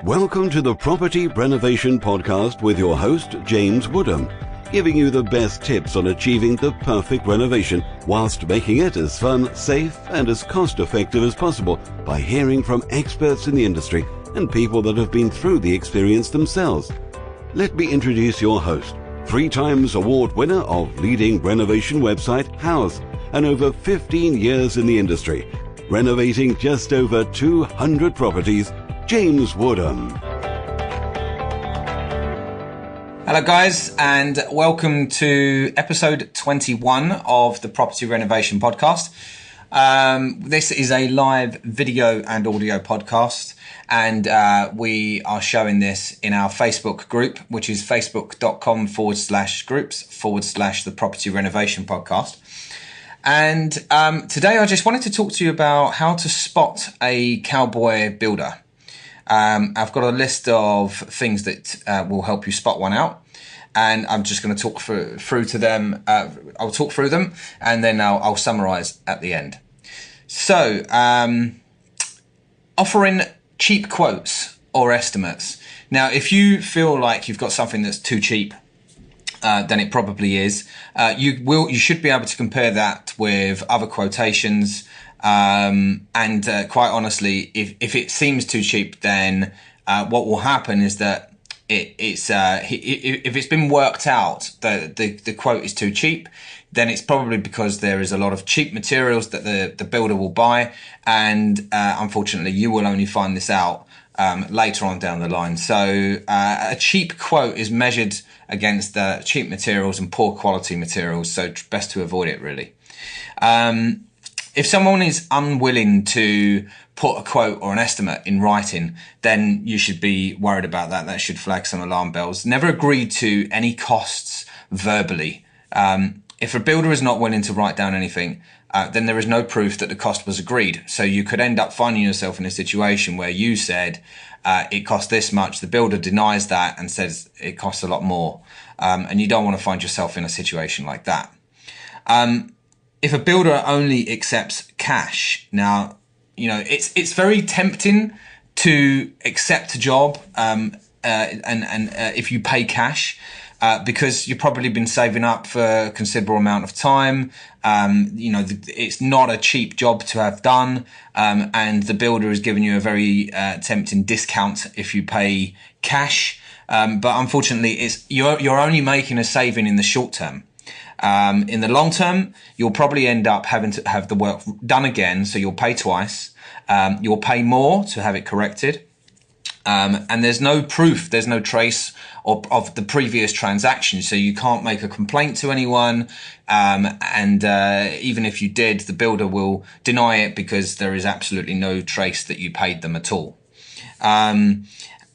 Welcome to the Property Renovation Podcast with your host, James Woodham, giving you the best tips on achieving the perfect renovation whilst making it as fun, safe and as cost-effective as possible by hearing from experts in the industry and people that have been through the experience themselves. Let me introduce your host, 3 times award winner of leading renovation website House and over 15 years in the industry, renovating just over 200 properties, James Woodham. Hello guys, and welcome to episode 21 of the Property Renovation Podcast. This is a live video and audio podcast, and we are showing this in our Facebook group, which is facebook.com/groups/ the Property Renovation Podcast. And today I just wanted to talk to you about how to spot a cowboy builder. I've got a list of things that will help you spot one out, and I'm just going to talk through to them. I'll talk through them, and then I'll summarize at the end. So, offering cheap quotes or estimates. Now, if you feel like you've got something that's too cheap, then it probably is. You should be able to compare that with other quotations. And quite honestly, if it seems too cheap, then what will happen is that if it's been worked out that the quote is too cheap, then it's probably because there is a lot of cheap materials that the builder will buy, and unfortunately you will only find this out later on down the line. So a cheap quote is measured against cheap materials and poor quality materials, so best to avoid it really. If someone is unwilling to put a quote or an estimate in writing, then you should be worried about that. That should flag some alarm bells. Never agree to any costs verbally. If a builder is not willing to write down anything, then there is no proof that the cost was agreed. So you could end up finding yourself in a situation where you said it cost this much, the builder denies that and says it costs a lot more. And you don't want to find yourself in a situation like that. If a builder only accepts cash, now, you know, it's very tempting to accept a job, if you pay cash, because you've probably been saving up for a considerable amount of time. You know, it's not a cheap job to have done. And the builder is giving you a very, tempting discount if you pay cash. But unfortunately you're only making a saving in the short term. In the long term, you'll probably end up having to have the work done again. So you'll pay twice. You'll pay more to have it corrected. And there's no proof, there's no trace of the previous transaction. So you can't make a complaint to anyone. Even if you did, the builder will deny it because there is absolutely no trace that you paid them at all.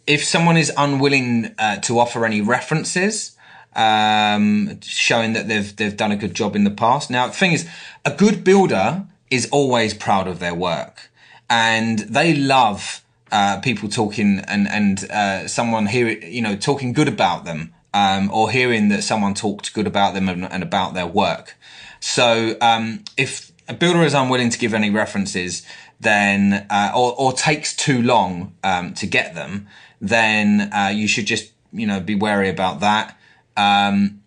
If someone is unwilling to offer any references, showing that they've done a good job in the past. Now, the thing is, a good builder is always proud of their work, and they love people talking and someone talking good about them, or hearing that someone talked good about them and about their work. So if a builder is unwilling to give any references, then or takes too long to get them, then you should just be wary about that. And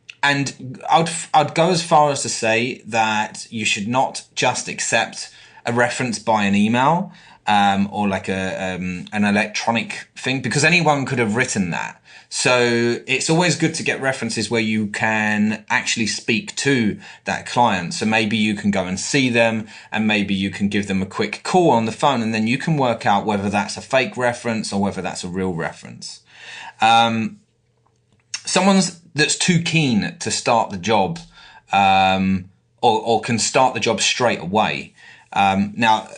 I'd go as far as to say that you should not just accept a reference by an email, or like an electronic thing, because anyone could have written that. So it's always good to get references where you can actually speak to that client. So maybe you can go and see them, and maybe you can give them a quick call on the phone, and then you can work out whether that's a fake reference or whether that's a real reference. Someone that's too keen to start the job, or can start the job straight away. Now,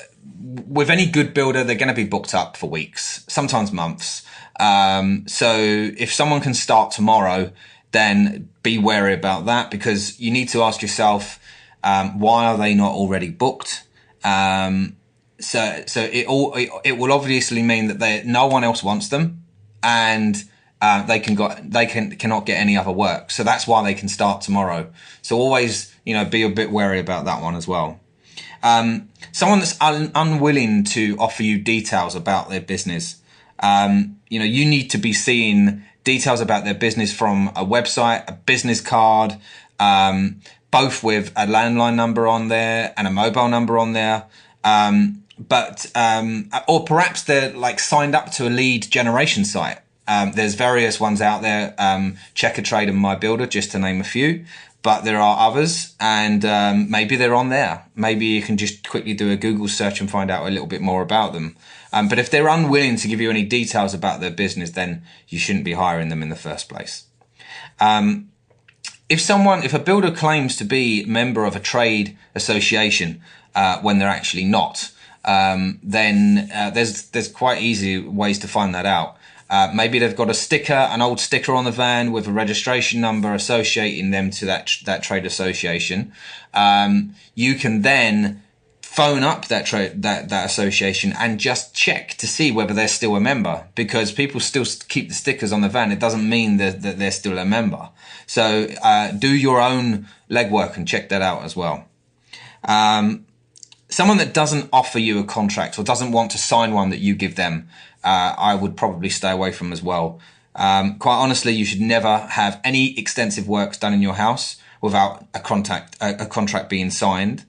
with any good builder, they're going to be booked up for weeks, sometimes months. So if someone can start tomorrow, then be wary about that, because you need to ask yourself, why are they not already booked? So it will obviously mean that no one else wants them, and they cannot get any other work. So that's why they can start tomorrow. So always, be a bit wary about that one as well. Someone that's unwilling to offer you details about their business. You need to be seeing details about their business from a website, a business card, both with a landline number on there and a mobile number on there. Or perhaps they're like signed up to a lead generation site. There's various ones out there, Checker Trade and My Builder, just to name a few, but there are others, and maybe they're on there. Maybe you can just quickly do a Google search and find out a little bit more about them. But if they're unwilling to give you any details about their business, then you shouldn't be hiring them in the first place. If a builder claims to be a member of a trade association when they're actually not, then there's quite easy ways to find that out. Maybe they've got an old sticker on the van with a registration number associating them to that trade association. You can then phone up that association and just check to see whether they're still a member, because people still keep the stickers on the van. It doesn't mean that they're still a member. So do your own legwork and check that out as well. Someone that doesn't offer you a contract or doesn't want to sign one that you give them, I would probably stay away from as well. Quite honestly, you should never have any extensive works done in your house without a contract being signed.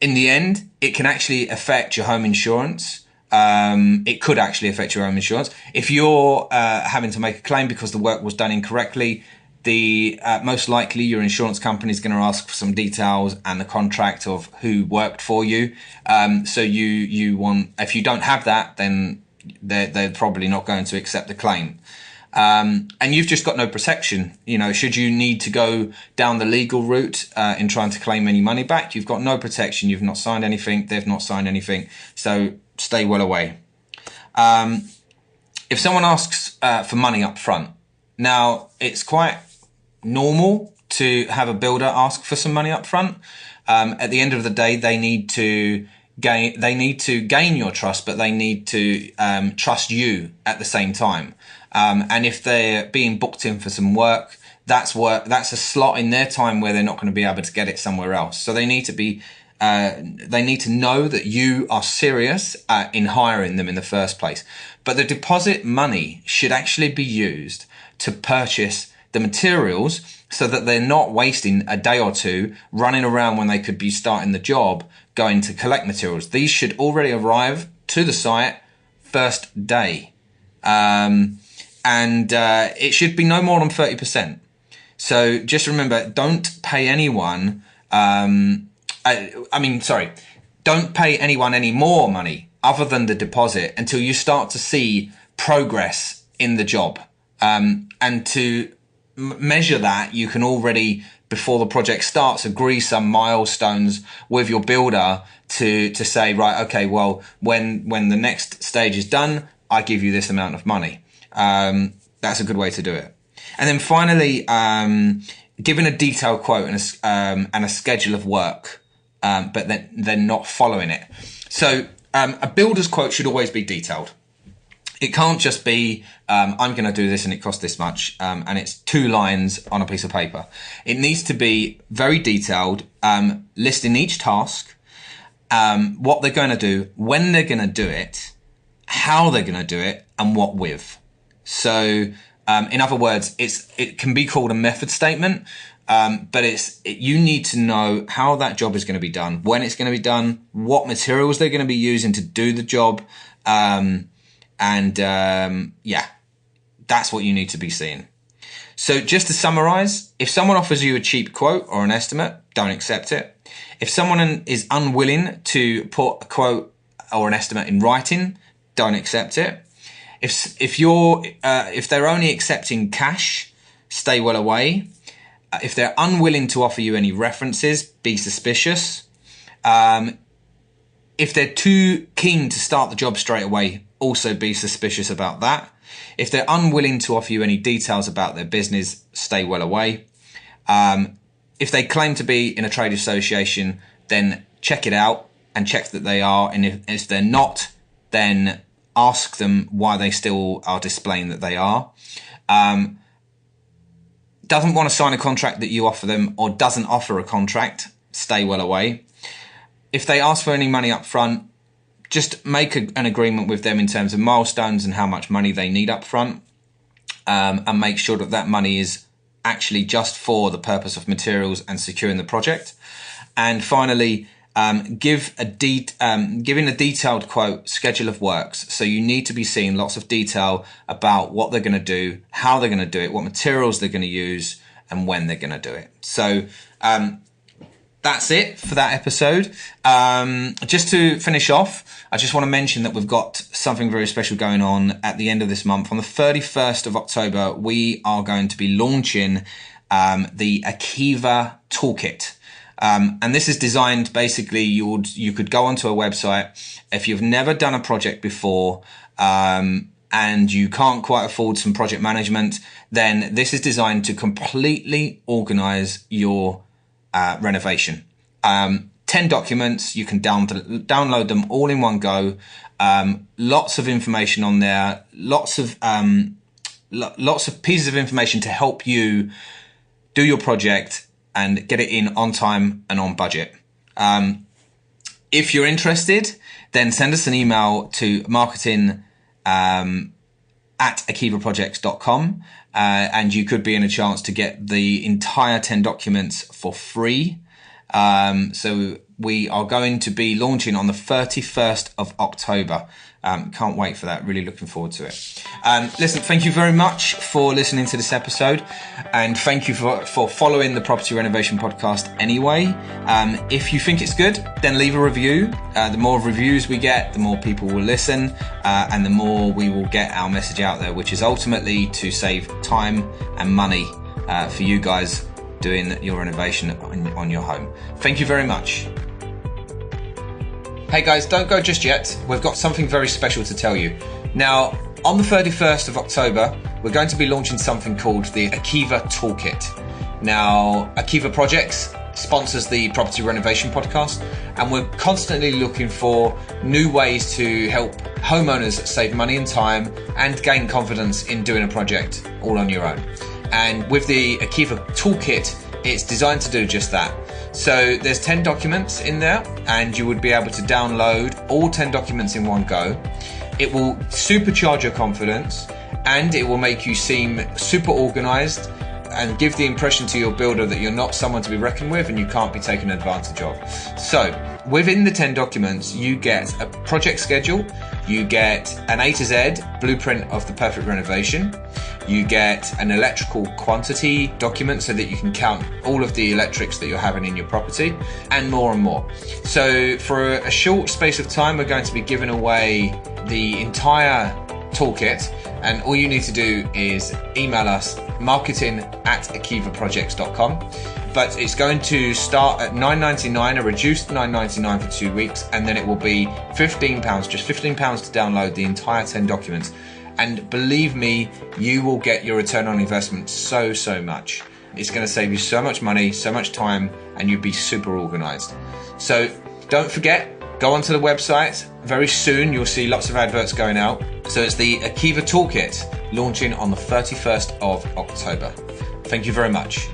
In the end, it can actually affect your home insurance. It could actually affect your home insurance. If you're having to make a claim because the work was done incorrectly, most likely your insurance company is going to ask for some details and the contract of who worked for you. So if you don't have that, then they're probably not going to accept the claim. And you've just got no protection. Should you need to go down the legal route in trying to claim any money back, you've got no protection. You've not signed anything. They've not signed anything. So stay well away. If someone asks for money up front, now it's quite normal to have a builder ask for some money up front. At the end of the day, they need to gain your trust, but they need to trust you at the same time. And if they're being booked in for some work, that's a slot in their time where they're not going to be able to get it somewhere else. So they need to know that you are serious in hiring them in the first place. But the deposit money should actually be used to purchase the materials, so that they're not wasting a day or two running around when they could be starting the job going to collect materials. These should already arrive to the site first day. It should be no more than 30%. So just remember, don't pay anyone, don't pay anyone any more money other than the deposit until you start to see progress in the job. And to measure that, you can already, before the project starts, agree some milestones with your builder to say, right, okay, well, when the next stage is done, I give you this amount of money. That's a good way to do it. And then finally, giving a detailed quote and a schedule of work, but then not following it. So a builder's quote should always be detailed. It can't just be, I'm going to do this and it costs this much, and it's 2 lines on a piece of paper. It needs to be very detailed, listing each task, what they're going to do, when they're going to do it, how they're going to do it, and what with. So, in other words, it can be called a method statement, but you need to know how that job is going to be done, when it's going to be done, what materials they're going to be using to do the job, that's what you need to be seeing. So just to summarize, if someone offers you a cheap quote or an estimate, don't accept it. If someone is unwilling to put a quote or an estimate in writing, don't accept it. If they're only accepting cash, stay well away. If they're unwilling to offer you any references, be suspicious. If they're too keen to start the job straight away, also be suspicious about that. If they're unwilling to offer you any details about their business, stay well away. If they claim to be in a trade association, then check it out and check that they are. And if they're not, then ask them why they still are displaying that they are. Doesn't want to sign a contract that you offer them or doesn't offer a contract, stay well away. If they ask for any money up front, just make an agreement with them in terms of milestones and how much money they need up front, and make sure that money is actually just for the purpose of materials and securing the project. And finally, giving a detailed quote schedule of works. So you need to be seeing lots of detail about what they're going to do, how they're going to do it, what materials they're going to use, and when they're going to do it. So that's it for that episode. Just to finish off, I just want to mention that we've got something very special going on at the end of this month. On the 31st of October, we are going to be launching the Akiva Toolkit. And this is designed, basically, you could go onto a website. If you've never done a project before, and you can't quite afford some project management, then this is designed to completely organize your renovation. 10 documents, you can download them all in one go. Lots of information on there, lots of pieces of information to help you do your project and get it in on time and on budget. If you're interested, then send us an email to marketing at akivaprojects.com, and you could be in a chance to get the entire 10 documents for free. So we are going to be launching on the 31st of October. Can't wait for that. Really looking forward to it. Listen, thank you very much for listening to this episode, and thank you for following the Property Renovation Podcast anyway. If you think it's good, then leave a review. The more reviews we get, the more people will listen, and the more we will get our message out there, which is ultimately to save time and money for you guys doing your renovation on your home. Thank you very much. Hey guys, don't go just yet. We've got something very special to tell you. Now, on the 31st of October, we're going to be launching something called the Akiva Toolkit. Now, Akiva Projects sponsors the Property Renovation Podcast, and we're constantly looking for new ways to help homeowners save money and time and gain confidence in doing a project all on your own. And with the Akiva Toolkit, it's designed to do just that. So there's 10 documents in there, and you would be able to download all 10 documents in one go. It will supercharge your confidence, and it will make you seem super organized and give the impression to your builder that you're not someone to be reckoned with and you can't be taken advantage of. So within the 10 documents, you get a project schedule, you get an A to Z blueprint of the perfect renovation, you get an electrical quantity document so that you can count all of the electrics that you're having in your property, and more and more. So for a short space of time, we're going to be giving away the entire toolkit, and all you need to do is email us marketing@akivaprojects.com. But it's going to start at $9.99, a reduced $9.99 for 2 weeks, and then it will be £15, just £15 to download the entire 10 documents. And believe me, you will get your return on investment so much. It's going to save you so much money, so much time, and you'll be super organized. So don't forget, go onto the website. Very soon you'll see lots of adverts going out. So it's the Akiva Toolkit launching on the 31st of October. Thank you very much.